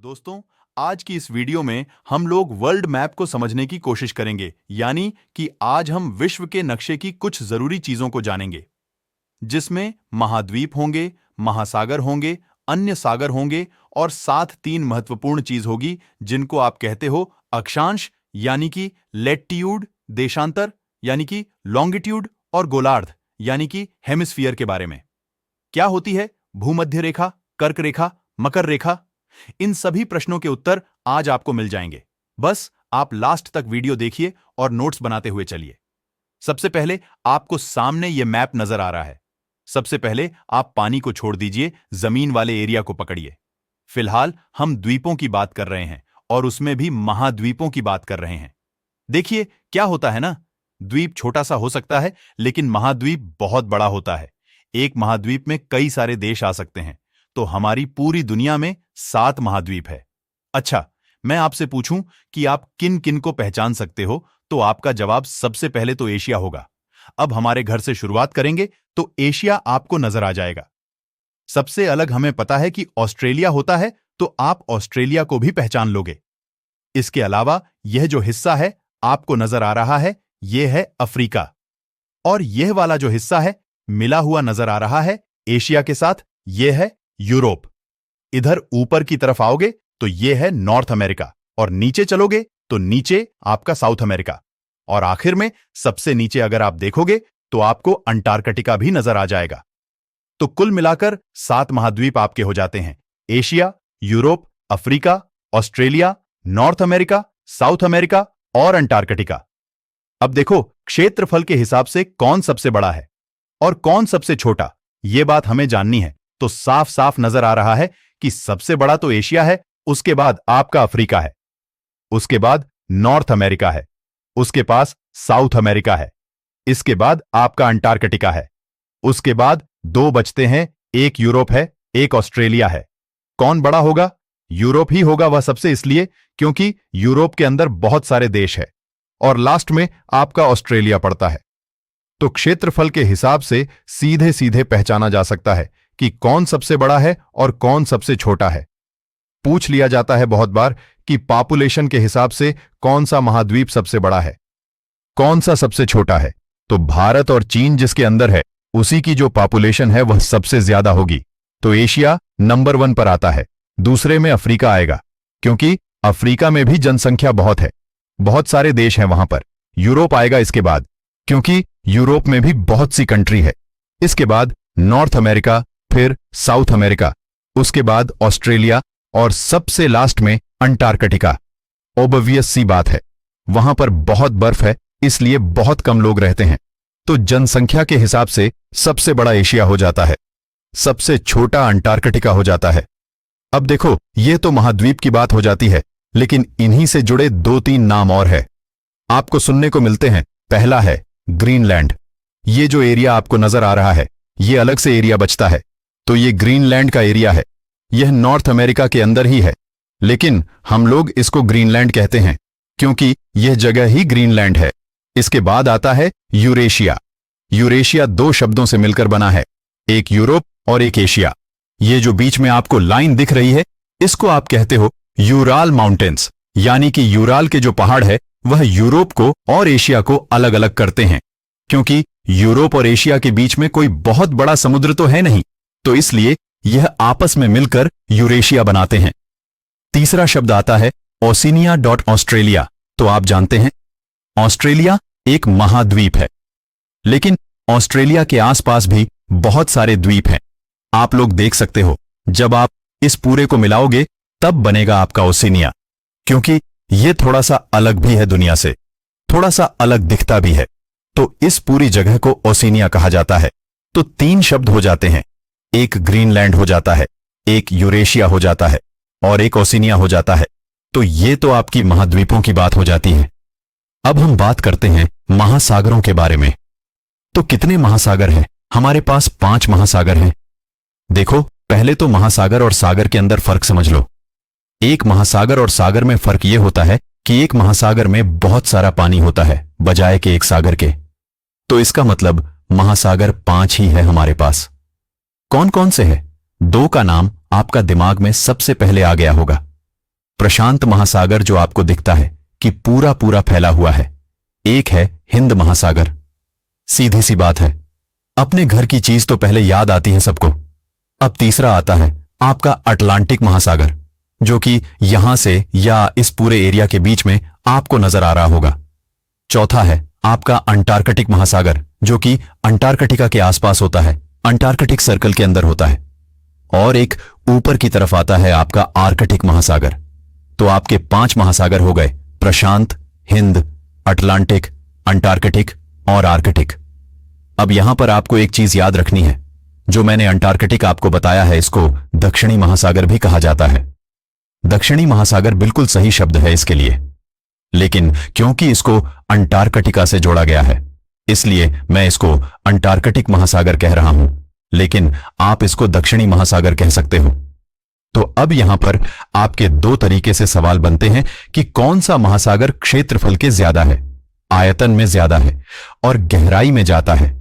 दोस्तों, आज की इस वीडियो में हम लोग वर्ल्ड मैप को समझने की कोशिश करेंगे, यानी कि आज हम विश्व के नक्शे की कुछ जरूरी चीजों को जानेंगे, जिसमें महाद्वीप होंगे, महासागर होंगे, अन्य सागर होंगे और साथ तीन महत्वपूर्ण चीज होगी जिनको आप कहते हो अक्षांश यानी कि लैटिट्यूड, देशांतर यानी कि लॉन्गिट्यूड और गोलार्ध यानी कि हेमिस्फीयर के बारे में। क्या होती है भूमध्य रेखा, कर्क रेखा, मकर रेखा? इन सभी प्रश्नों के उत्तर आज आपको मिल जाएंगे। बस आप लास्ट तक वीडियो देखिए और नोट्स बनाते हुए चलिए। सबसे पहले आपको सामने यह मैप नजर आ रहा है। सबसे पहले आप पानी को छोड़ दीजिए, जमीन वाले एरिया को पकड़िए। फिलहाल हम द्वीपों की बात कर रहे हैं और उसमें भी महाद्वीपों की बात कर रहे हैं। देखिए क्या होता है ना, द्वीप छोटा सा हो सकता है लेकिन महाद्वीप बहुत बड़ा होता है। एक महाद्वीप में कई सारे देश आ सकते हैं, तो हमारी पूरी दुनिया में 7 महाद्वीप है। अच्छा, मैं आपसे पूछूं कि आप किन किन को पहचान सकते हो, तो आपका जवाब सबसे पहले तो एशिया होगा। अब हमारे घर से शुरुआत करेंगे तो एशिया आपको नजर आ जाएगा। सबसे अलग हमें पता है कि ऑस्ट्रेलिया होता है, तो आप ऑस्ट्रेलिया को भी पहचान लोगे। इसके अलावा यह जो हिस्सा है आपको नजर आ रहा है, यह है अफ्रीका। और यह वाला जो हिस्सा है मिला हुआ नजर आ रहा है एशिया के साथ, यह है यूरोप। इधर ऊपर की तरफ आओगे तो यह है नॉर्थ अमेरिका और नीचे चलोगे तो नीचे आपका साउथ अमेरिका। और आखिर में सबसे नीचे अगर आप देखोगे तो आपको अंटार्कटिका भी नजर आ जाएगा। तो कुल मिलाकर 7 महाद्वीप आपके हो जाते हैं: Asia, Europe, Africa, Australia, north America, south America और अंटार्कटिका। अब देखो क्षेत्रफल के हिसाब से कौन सबसे बड़ा है और कौन सबसे छोटा, यह बात हमें जाननी है। तो साफ साफ नजर आ रहा है कि सबसे बड़ा तो एशिया है, उसके बाद आपका अफ्रीका है, उसके बाद नॉर्थ अमेरिका है, उसके पास साउथ अमेरिका है, इसके बाद आपका अंटार्कटिका है, उसके बाद 2 बचते हैं, एक यूरोप है, एक ऑस्ट्रेलिया है। कौन बड़ा होगा? यूरोप ही होगा वह सबसे, इसलिए क्योंकि यूरोप के अंदर बहुत सारे देश है और लास्ट में आपका ऑस्ट्रेलिया पड़ता है। तो क्षेत्रफल के हिसाब से सीधे सीधे पहचाना जा सकता है कि कौन सबसे बड़ा है और कौन सबसे छोटा है। पूछ लिया जाता है बहुत बार कि पॉपुलेशन के हिसाब से कौन सा महाद्वीप सबसे बड़ा है, कौन सा सबसे छोटा है। तो भारत और चीन जिसके अंदर है उसी की जो पॉपुलेशन है वह सबसे ज्यादा होगी। तो एशिया नंबर 1 पर आता है, दूसरे में अफ्रीका आएगा क्योंकि अफ्रीका में भी जनसंख्या बहुत है, बहुत सारे देश हैं वहां पर। यूरोप आएगा इसके बाद क्योंकि यूरोप में भी बहुत सी कंट्री है। इसके बाद नॉर्थ अमेरिका, फिर साउथ अमेरिका, उसके बाद ऑस्ट्रेलिया और सबसे लास्ट में अंटार्कटिका। ऑब्वियस सी बात है, वहां पर बहुत बर्फ है, इसलिए बहुत कम लोग रहते हैं। तो जनसंख्या के हिसाब से सबसे बड़ा एशिया हो जाता है, सबसे छोटा अंटार्कटिका हो जाता है। अब देखो यह तो महाद्वीप की बात हो जाती है, लेकिन इन्हीं से जुड़े 2-3 नाम और है आपको सुनने को मिलते हैं। पहला है ग्रीनलैंड। ये जो एरिया आपको नजर आ रहा है यह अलग से एरिया बचता है, तो ये ग्रीनलैंड का एरिया है। यह नॉर्थ अमेरिका के अंदर ही है, लेकिन हम लोग इसको ग्रीनलैंड कहते हैं क्योंकि यह जगह ही ग्रीनलैंड है। इसके बाद आता है यूरेशिया। यूरेशिया 2 शब्दों से मिलकर बना है, एक यूरोप और एक एशिया। ये जो बीच में आपको लाइन दिख रही है इसको आप कहते हो यूराल माउंटेन्स, यानी कि यूराल के जो पहाड़ है वह यूरोप को और एशिया को अलग अलग करते हैं। क्योंकि यूरोप और एशिया के बीच में कोई बहुत बड़ा समुद्र तो है नहीं, तो इसलिए यह आपस में मिलकर यूरेशिया बनाते हैं। तीसरा शब्द आता है ओशिनिया ऑस्ट्रेलिया। तो आप जानते हैं ऑस्ट्रेलिया एक महाद्वीप है, लेकिन ऑस्ट्रेलिया के आसपास भी बहुत सारे द्वीप हैं। आप लोग देख सकते हो, जब आप इस पूरे को मिलाओगे तब बनेगा आपका ओशिनिया, क्योंकि यह थोड़ा सा अलग भी है दुनिया से, थोड़ा सा अलग दिखता भी है। तो इस पूरी जगह को ओशिनिया कहा जाता है। तो 3 शब्द हो जाते हैं, एक ग्रीनलैंड हो जाता है, एक यूरेशिया हो जाता है और एक ओशिनिया हो जाता है। तो ये तो आपकी महाद्वीपों की बात हो जाती है। अब हम बात करते हैं महासागरों के बारे में। तो कितने महासागर हैं? हमारे पास 5 महासागर हैं। देखो पहले तो महासागर और सागर के अंदर फर्क समझ लो। एक महासागर और सागर में फर्क यह होता है कि एक महासागर में बहुत सारा पानी होता है बजाय के एक सागर के। तो इसका मतलब महासागर 5 ही है हमारे पास। कौन कौन से हैं? 2 का नाम आपका दिमाग में सबसे पहले आ गया होगा, प्रशांत महासागर जो आपको दिखता है कि पूरा पूरा फैला हुआ है, एक है हिंद महासागर। सीधी सी बात है, अपने घर की चीज तो पहले याद आती है सबको। अब तीसरा आता है आपका अटलांटिक महासागर, जो कि यहां से या इस पूरे एरिया के बीच में आपको नजर आ रहा होगा। चौथा है आपका अंटार्कटिक महासागर, जो कि अंटार्कटिका के आसपास होता है, अंटार्कटिक सर्कल के अंदर होता है। और एक ऊपर की तरफ आता है आपका आर्कटिक महासागर। तो आपके 5 महासागर हो गए, प्रशांत, हिंद, अटलांटिक, अंटार्कटिक और आर्कटिक। अब यहां पर आपको एक चीज याद रखनी है, जो मैंने अंटार्कटिक आपको बताया है, इसको दक्षिणी महासागर भी कहा जाता है। दक्षिणी महासागर बिल्कुल सही शब्द है इसके लिए, लेकिन क्योंकि इसको अंटार्कटिका से जोड़ा गया है, इसलिए मैं इसको अंटार्कटिक महासागर कह रहा हूं, लेकिन आप इसको दक्षिणी महासागर कह सकते हो। तो अब यहां पर आपके 2 तरीके से सवाल बनते हैं कि कौन सा महासागर क्षेत्रफल के ज्यादा है, आयतन में ज्यादा है और गहराई में जाता है।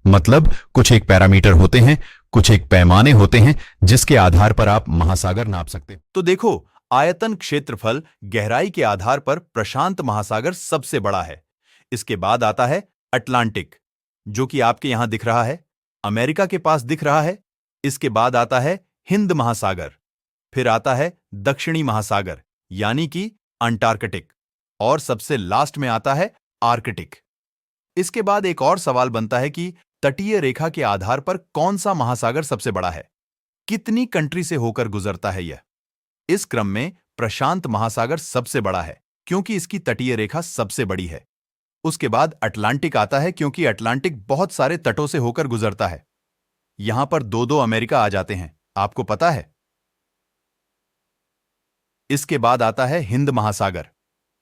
मतलब कुछ एक पैरामीटर होते हैं, कुछ एक पैमाने होते हैं जिसके आधार पर आप महासागर नाप सकते हैं। तो देखो, आयतन, क्षेत्रफल, गहराई के आधार पर प्रशांत महासागर सबसे बड़ा है। इसके बाद आता है अटलांटिक, जो कि आपके यहां दिख रहा है, अमेरिका के पास दिख रहा है। इसके बाद आता है हिंद महासागर, फिर आता है दक्षिणी महासागर यानी कि अंटार्कटिक, और सबसे लास्ट में आता है आर्कटिक। इसके बाद एक और सवाल बनता है कि तटीय रेखा के आधार पर कौन सा महासागर सबसे बड़ा है, कितनी कंट्री से होकर गुजरता है यह। इस क्रम में प्रशांत महासागर सबसे बड़ा है क्योंकि इसकी तटीय रेखा सबसे बड़ी है। उसके बाद अटलांटिक आता है क्योंकि अटलांटिक बहुत सारे तटों से होकर गुजरता है। यहां पर 2-2 अमेरिका आ जाते हैं, आपको पता है। इसके बाद आता है हिंद महासागर।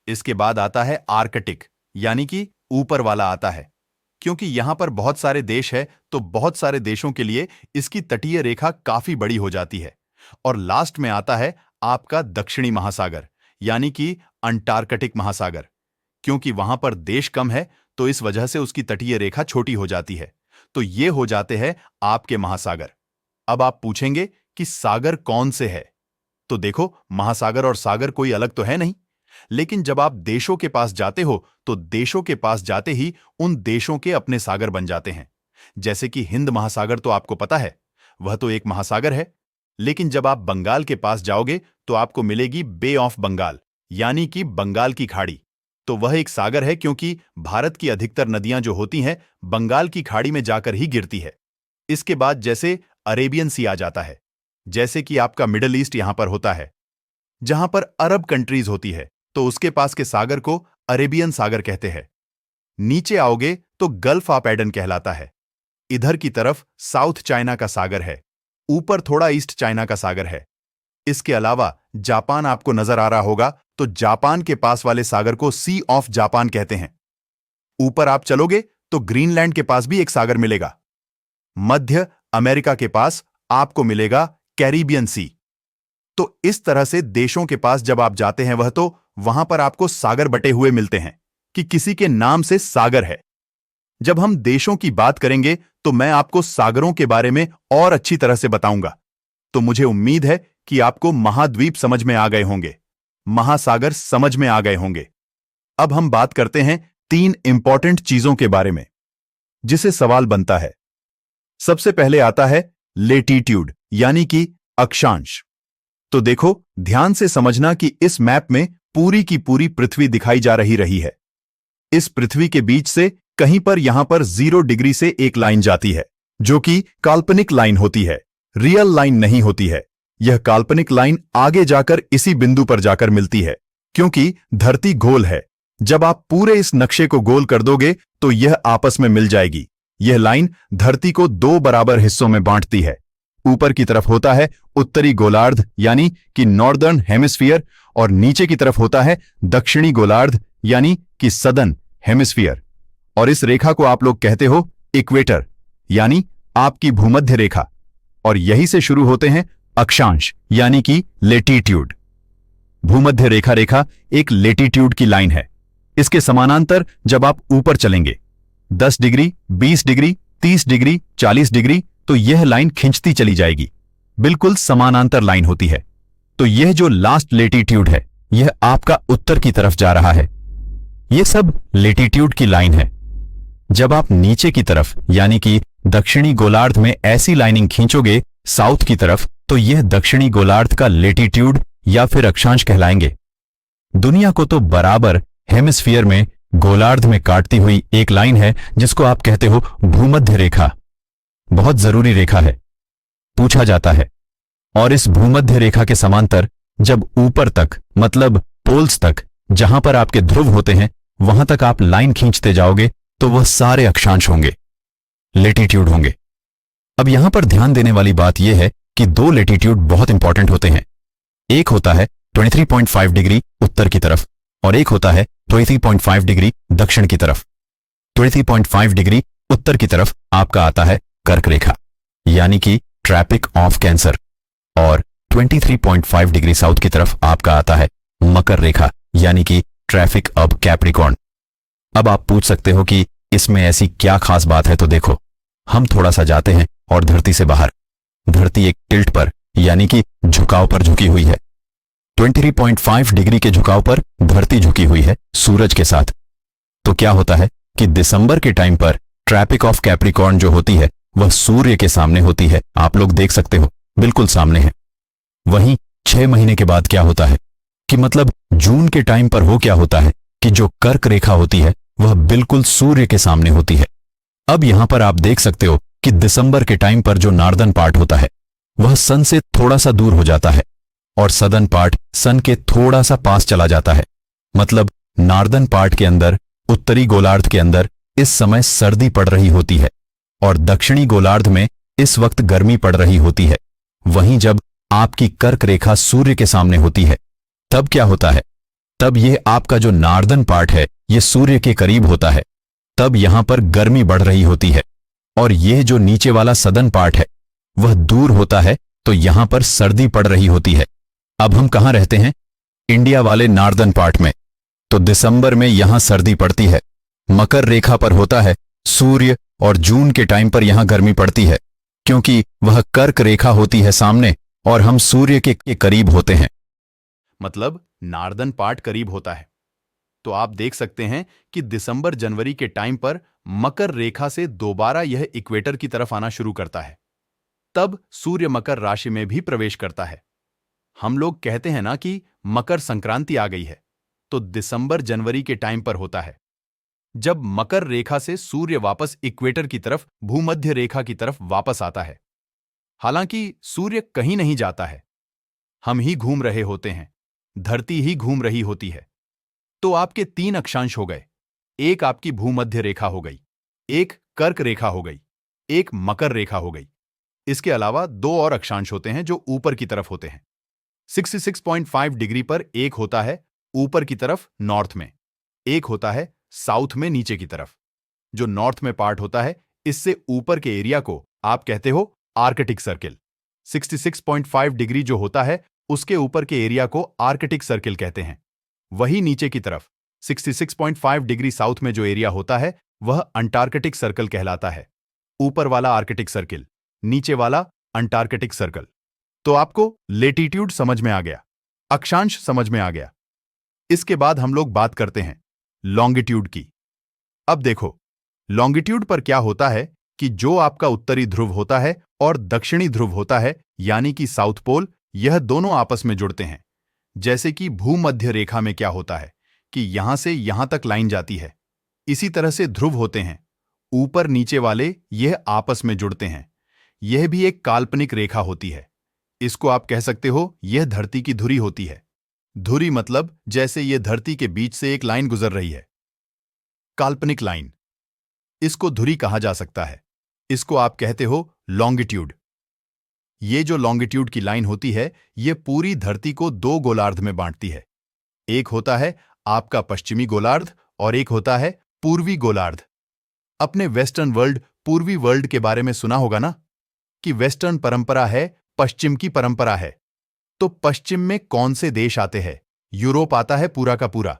इसके बाद आता है आर्कटिक यानी कि ऊपर वाला आता है, क्योंकि यहां पर बहुत सारे देश है तो बहुत सारे देशों के लिए इसकी तटीय रेखा काफी बड़ी हो जाती है। और लास्ट में आता है आपका दक्षिणी महासागर यानी कि अंटार्कटिक महासागर, क्योंकि वहां पर देश कम है तो इस वजह से उसकी तटीय रेखा छोटी हो जाती है। तो ये हो जाते हैं आपके महासागर। अब आप पूछेंगे कि सागर कौन से है, तो देखो, महासागर और सागर कोई अलग तो है नहीं, लेकिन जब आप देशों के पास जाते हो तो देशों के पास जाते ही उन देशों के अपने सागर बन जाते हैं। जैसे कि हिंद महासागर तो आपको पता है, वह तो एक महासागर है, लेकिन जब आप बंगाल के पास जाओगे तो आपको मिलेगी बे ऑफ बंगाल यानी कि बंगाल की खाड़ी। तो वह एक सागर है क्योंकि भारत की अधिकतर नदियां जो होती हैं बंगाल की खाड़ी में जाकर ही गिरती है। इसके बाद जैसे अरेबियन सी आ जाता है, जैसे कि आपका मिडल ईस्ट यहां पर होता है, जहां पर अरब कंट्रीज होती है, तो उसके पास के सागर को अरेबियन सागर कहते हैं। नीचे आओगे तो गल्फ ऑफ एडन कहलाता है। इधर की तरफ साउथ चाइना का सागर है, ऊपर थोड़ा ईस्ट चाइना का सागर है। इसके अलावा जापान आपको नजर आ रहा होगा, तो जापान के पास वाले सागर को सी ऑफ जापान कहते हैं। ऊपर आप चलोगे तो ग्रीनलैंड के पास भी एक सागर मिलेगा। मध्य अमेरिका के पास आपको मिलेगा कैरिबियन सी। तो इस तरह से देशों के पास जब आप जाते हैं वह तो वहां पर आपको सागर बटे हुए मिलते हैं कि किसी के नाम से सागर है। जब हम देशों की बात करेंगे तो मैं आपको सागरों के बारे में और अच्छी तरह से बताऊंगा। तो मुझे उम्मीद है कि आपको महाद्वीप समझ में आ गए होंगे, महासागर समझ में आ गए होंगे। अब हम बात करते हैं 3 इंपॉर्टेंट चीजों के बारे में जिसे सवाल बनता है। सबसे पहले आता है लेटीट्यूड यानी कि अक्षांश। तो देखो, ध्यान से समझना कि इस मैप में पूरी की पूरी पृथ्वी दिखाई जा रही है। इस पृथ्वी के बीच से कहीं पर यहां पर 0 डिग्री से एक लाइन जाती है, जो कि काल्पनिक लाइन होती है, रियल लाइन नहीं होती है। यह काल्पनिक लाइन आगे जाकर इसी बिंदु पर जाकर मिलती है, क्योंकि धरती गोल है। जब आप पूरे इस नक्शे को गोल कर दोगे तो यह आपस में मिल जाएगी। यह लाइन धरती को 2 बराबर हिस्सों में बांटती है। ऊपर की तरफ होता है उत्तरी गोलार्ध यानी कि नॉर्दर्न हेमिस्फीयर, और नीचे की तरफ होता है दक्षिणी गोलार्ध यानी कि सदर्न हेमिस्फीयर। और इस रेखा को आप लोग कहते हो इक्वेटर यानी आपकी भूमध्य रेखा, और यही से शुरू होते हैं अक्षांश यानी कि लेटीट्यूड। भूमध्य रेखा एक लेटीट्यूड की लाइन है। इसके समानांतर जब आप ऊपर चलेंगे 10 डिग्री, 20 डिग्री, 30 डिग्री, 40 डिग्री, तो यह लाइन खिंचती चली जाएगी। बिल्कुल समानांतर लाइन होती है। तो यह जो लास्ट लेटीट्यूड है यह आपका उत्तर की तरफ जा रहा है। यह सब लेटीट्यूड की लाइन है। जब आप नीचे की तरफ यानी कि दक्षिणी गोलार्ध में ऐसी लाइनिंग खींचोगे साउथ की तरफ, तो यह दक्षिणी गोलार्ध का लेटीट्यूड या फिर अक्षांश कहलाएंगे। दुनिया को तो बराबर हेमिस्फीयर में गोलार्ध में काटती हुई एक लाइन है जिसको आप कहते हो भूमध्य रेखा। बहुत जरूरी रेखा है, पूछा जाता है। और इस भूमध्य रेखा के समांतर जब ऊपर तक मतलब पोल्स तक जहां पर आपके ध्रुव होते हैं वहां तक आप लाइन खींचते जाओगे तो वह सारे अक्षांश होंगे, लेटीट्यूड होंगे। अब यहां पर ध्यान देने वाली बात यह है कि दो लेटीट्यूड बहुत इंपॉर्टेंट होते हैं। एक होता है 23.5 डिग्री उत्तर की तरफ और एक होता है 23.5 डिग्री दक्षिण की तरफ। 23.5 डिग्री उत्तर की तरफ आपका आता है कर्क रेखा यानी कि ट्रैपिक ऑफ कैंसर, और 23.5 डिग्री साउथ की तरफ आपका आता है मकर रेखा यानी कि ट्रैफिक ऑफ कैप्रिकॉर्न। अब आप पूछ सकते हो कि इसमें ऐसी क्या खास बात है, तो देखो हम थोड़ा सा जाते हैं और धरती से बाहर। धरती एक टिल्ट पर यानी कि झुकाव पर झुकी हुई है। 23.5 डिग्री के झुकाव पर धरती झुकी हुई है सूरज के साथ। तो क्या होता है कि दिसंबर के टाइम पर ट्रैपिक ऑफ कैप्रिकॉर्न जो होती है वह सूर्य के सामने होती है। आप लोग देख सकते हो बिल्कुल सामने है। वहीं 6 महीने के बाद क्या होता है कि मतलब जून के टाइम पर हो क्या होता है कि जो कर्क रेखा होती है वह बिल्कुल सूर्य के सामने होती है। अब यहां पर आप देख सकते हो कि दिसंबर के टाइम पर जो नॉर्दर्न पार्ट होता है वह सन से थोड़ा सा दूर हो जाता है और सदर्न पार्ट सन के थोड़ा सा पास चला जाता है। मतलब नॉर्दर्न पार्ट के अंदर उत्तरी गोलार्ध के अंदर इस समय सर्दी पड़ रही होती है और दक्षिणी गोलार्ध में इस वक्त गर्मी पड़ रही होती है। वहीं जब आपकी कर्क रेखा सूर्य के सामने होती है तब क्या होता है, तब यह आपका जो नॉर्दर्न पार्ट है यह सूर्य के करीब होता है। तब यहां पर गर्मी बढ़ रही होती है और यह जो नीचे वाला सदर्न पार्ट है वह दूर होता है, तो यहां पर सर्दी पड़ रही होती है। अब हम कहां रहते हैं, इंडिया वाले नॉर्दर्न पार्ट में, तो दिसंबर में यहां सर्दी पड़ती है। मकर रेखा पर होता है सूर्य और जून के टाइम पर यहां गर्मी पड़ती है क्योंकि वह कर्क रेखा होती है सामने और हम सूर्य के करीब होते हैं। मतलब नॉर्दर्न पार्ट करीब होता है। तो आप देख सकते हैं कि दिसंबर जनवरी के टाइम पर मकर रेखा से दोबारा यह इक्वेटर की तरफ आना शुरू करता है। तब सूर्य मकर राशि में भी प्रवेश करता है। हम लोग कहते हैं ना कि मकर संक्रांति आ गई है, तो दिसंबर जनवरी के टाइम पर होता है जब मकर रेखा से सूर्य वापस इक्वेटर की तरफ भूमध्य रेखा की तरफ वापस आता है। हालांकि सूर्य कहीं नहीं जाता है, हम ही घूम रहे होते हैं, धरती ही घूम रही होती है। तो आपके 3 अक्षांश हो गए। एक आपकी भूमध्य रेखा हो गई, एक कर्क रेखा हो गई, एक मकर रेखा हो गई। इसके अलावा 2 और अक्षांश होते हैं जो ऊपर की तरफ होते हैं। 66.5 डिग्री पर एक होता है ऊपर की तरफ नॉर्थ में, एक होता है साउथ में नीचे की तरफ। जो नॉर्थ में पार्ट होता है इससे ऊपर के एरिया को आप कहते हो आर्कटिक सर्किल। 66.5 डिग्री जो होता है उसके ऊपर के एरिया को आर्कटिक सर्किल कहते हैं। वही नीचे की तरफ 66.5 डिग्री साउथ में जो एरिया होता है वह अंटार्कटिक सर्कल कहलाता है। ऊपर वाला आर्कटिक सर्किल, नीचे वाला अंटार्कटिक सर्कल। तो आपको लेटीट्यूड समझ में आ गया, अक्षांश समझ में आ गया। इसके बाद हम लोग बात करते हैं लॉन्गिट्यूड की। अब देखो लॉन्गिट्यूड पर क्या होता है कि जो आपका उत्तरी ध्रुव होता है और दक्षिणी ध्रुव होता है यानी कि साउथ पोल, यह दोनों आपस में जुड़ते हैं। जैसे कि भूमध्य रेखा में क्या होता है कि यहां से यहां तक लाइन जाती है, इसी तरह से ध्रुव होते हैं, ऊपर नीचे वाले यह आपस में जुड़ते हैं। यह भी एक काल्पनिक रेखा होती है। इसको आप कह सकते हो यह धरती की धुरी होती है। धुरी मतलब जैसे यह धरती के बीच से एक लाइन गुजर रही है, काल्पनिक लाइन, इसको धुरी कहा जा सकता है। इसको आप कहते हो लॉन्गिट्यूड। ये जो लॉन्गिट्यूड की लाइन होती है यह पूरी धरती को 2 गोलार्ध में बांटती है। एक होता है आपका पश्चिमी गोलार्ध और एक होता है पूर्वी गोलार्ध। अपने वेस्टर्न वर्ल्ड, पूर्वी वर्ल्ड के बारे में सुना होगा ना कि वेस्टर्न परंपरा है, पश्चिम की परंपरा है। तो पश्चिम में कौन से देश आते हैं? यूरोप आता है पूरा का पूरा।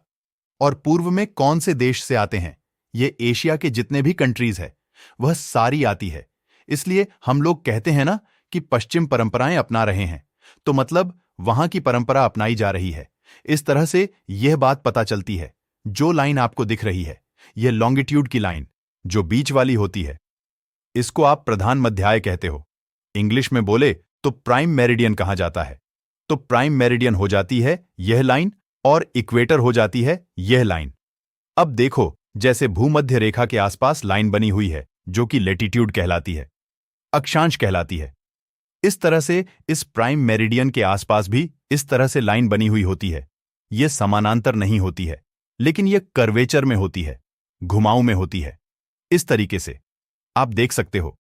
और पूर्व में कौन से देश से आते हैं? ये एशिया के जितने भी कंट्रीज है वह सारी आती है। इसलिए हम लोग कहते हैं ना कि पश्चिम परंपराएं अपना रहे हैं। तो मतलब वहां की परंपरा अपनाई जा रही है। इस तरह से यह बात पता चलती है, जो लाइन आपको दिख रही है, यह लॉन्गिट्यूड की लाइन जो बीच वाली होती है, इसको आप प्रधान मध्याय कहते हो। इंग्लिश में बोले तो प्राइम मेरिडियन कहा जाता है। तो प्राइम मेरिडियन हो जाती है यह लाइन और इक्वेटर हो जाती है यह लाइन। अब देखो, जैसे भूमध्य रेखा के आसपास लाइन बनी हुई है जो कि लेटीट्यूड कहलाती है, अक्षांश कहलाती है। इस तरह से इस प्राइम मेरिडियन के आसपास भी इस तरह से लाइन बनी हुई होती है। यह समानांतर नहीं होती है, लेकिन यह कर्वेचर में होती है, घुमाव में होती है। इस तरीके से आप देख सकते हो।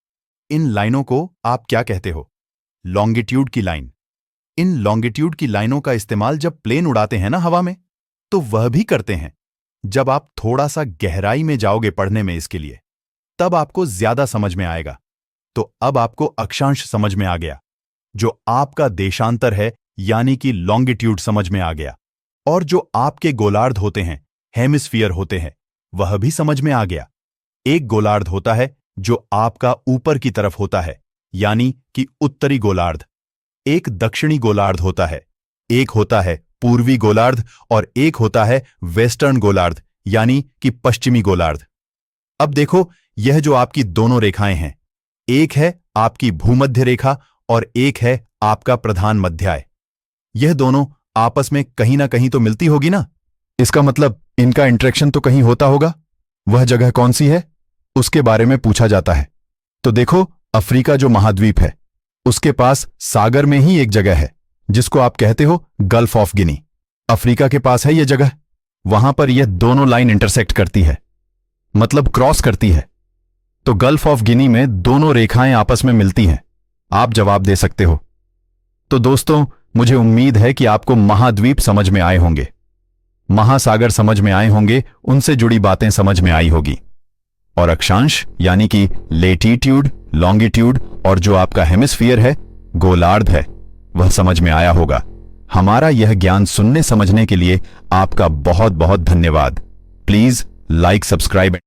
इन लाइनों को आप क्या कहते हो? लॉन्गिट्यूड की लाइन। इन लॉन्गिट्यूड की लाइनों का इस्तेमाल जब प्लेन उड़ाते हैं ना हवा में, तो वह भी करते हैं। जब आप थोड़ा सा गहराई में जाओगे पढ़ने में इसके लिए, तब आपको ज्यादा समझ में आएगा। तो अब आपको अक्षांश समझ में आ गया, जो आपका देशांतर है यानी कि लॉन्गिट्यूड समझ में आ गया। और जो आपके गोलार्ध होते हैं, हेमिस्फीयर होते हैं, वह भी समझ में आ गया। एक गोलार्ध होता है जो आपका ऊपर की तरफ होता है, यानी कि उत्तरी गोलार्ध। एक दक्षिणी गोलार्ध होता है, एक होता है पूर्वी गोलार्ध, और एक होता है वेस्टर्न गोलार्ध यानी कि पश्चिमी गोलार्ध। अब देखो, यह जो आपकी दोनों रेखाएं हैं, एक है आपकी भूमध्य रेखा और एक है आपका प्रधान मध्याय। यह दोनों आपस में कहीं ना कहीं तो मिलती होगी ना। इसका मतलब इनका इंटरेक्शन तो कहीं होता होगा। वह जगह कौन सी है, उसके बारे में पूछा जाता है। तो देखो, अफ्रीका जो महाद्वीप है, उसके पास सागर में ही एक जगह है जिसको आप कहते हो गल्फ ऑफ गिनी। अफ्रीका के पास है यह जगह। वहां पर यह दोनों लाइन इंटरसेक्ट करती है, मतलब क्रॉस करती है। तो गल्फ ऑफ गिनी में दोनों रेखाएं आपस में मिलती हैं। आप जवाब दे सकते हो। तो दोस्तों, मुझे उम्मीद है कि आपको महाद्वीप समझ में आए होंगे, महासागर समझ में आए होंगे, उनसे जुड़ी बातें समझ में आई होगी। और अक्षांश यानी कि लेटीट्यूड, लॉन्गिट्यूड और जो आपका हेमिस्फीयर है, गोलार्ध है, वह समझ में आया होगा। हमारा यह ज्ञान सुनने समझने के लिए आपका बहुत बहुत धन्यवाद। Please like, subscribe